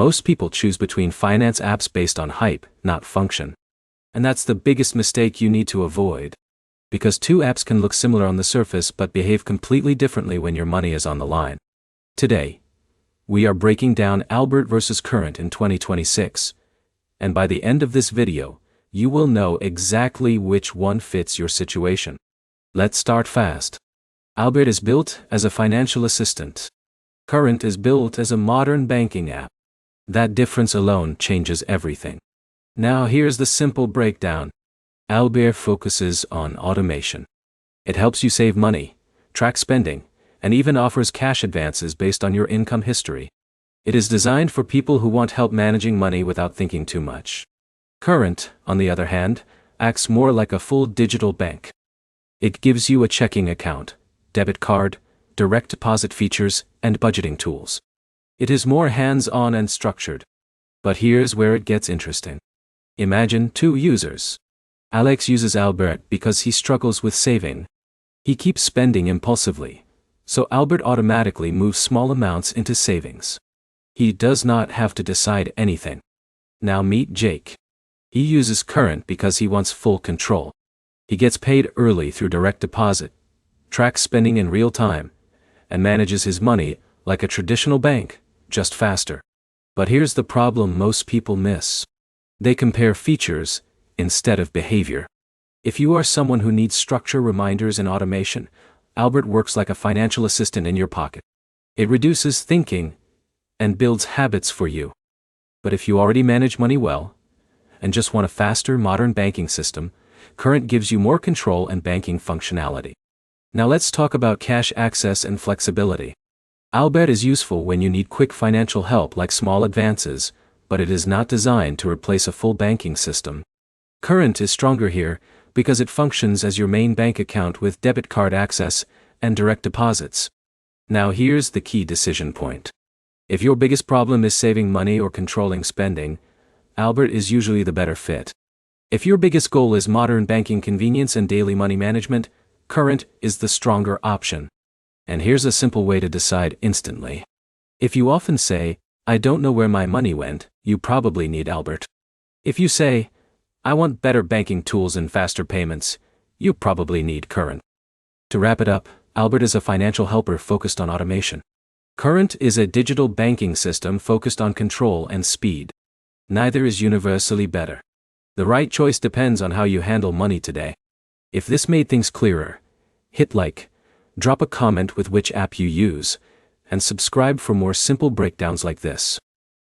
most people choose between finance apps based on hype, not function. And that's the biggest mistake you need to avoid. Because two apps can look similar on the surface but behave completely differently when your money is on the line. Today, we are breaking down Albert versus Current in 2026. And by the end of this video, you will know exactly which one fits your situation. Let's start fast. Albert is built as a financial assistant. Current is built as a modern banking app. That difference alone changes everything. Now here's the simple breakdown. Albert focuses on automation. It helps you save money, track spending, and even offers cash advances based on your income history. It is designed for people who want help managing money without thinking too much. Current, on the other hand, acts more like a full digital bank. It gives you a checking account, debit card, direct deposit features, and budgeting tools. It is more hands-on and structured. But here's where it gets interesting. Imagine two users. Alex uses Albert because he struggles with saving. He keeps spending impulsively, so Albert automatically moves small amounts into savings. He does not have to decide anything. Now meet Jake. He uses Current because he wants full control. He gets paid early through direct deposit, tracks spending in real time, and manages his money like a traditional bank, just faster. But here's the problem most people miss. They compare features instead of behavior. If you are someone who needs structure, reminders, and automation, Albert works like a financial assistant in your pocket. It reduces thinking and builds habits for you. But if you already manage money well and just want a faster, modern banking system, Current gives you more control and banking functionality. Now let's talk about cash access and flexibility. Albert is useful when you need quick financial help like small advances, but it is not designed to replace a full banking system. Current is stronger here because it functions as your main bank account with debit card access and direct deposits. Now here's the key decision point. If your biggest problem is saving money or controlling spending, Albert is usually the better fit. If your biggest goal is modern banking convenience and daily money management, Current is the stronger option. And here's a simple way to decide instantly. If you often say, "I don't know where my money went," you probably need Albert. If you say, "I want better banking tools and faster payments," you probably need Current. To wrap it up, Albert is a financial helper focused on automation. Current is a digital banking system focused on control and speed. Neither is universally better. The right choice depends on how you handle money today. If this made things clearer, hit like, drop a comment with which app you use, and subscribe for more simple breakdowns like this.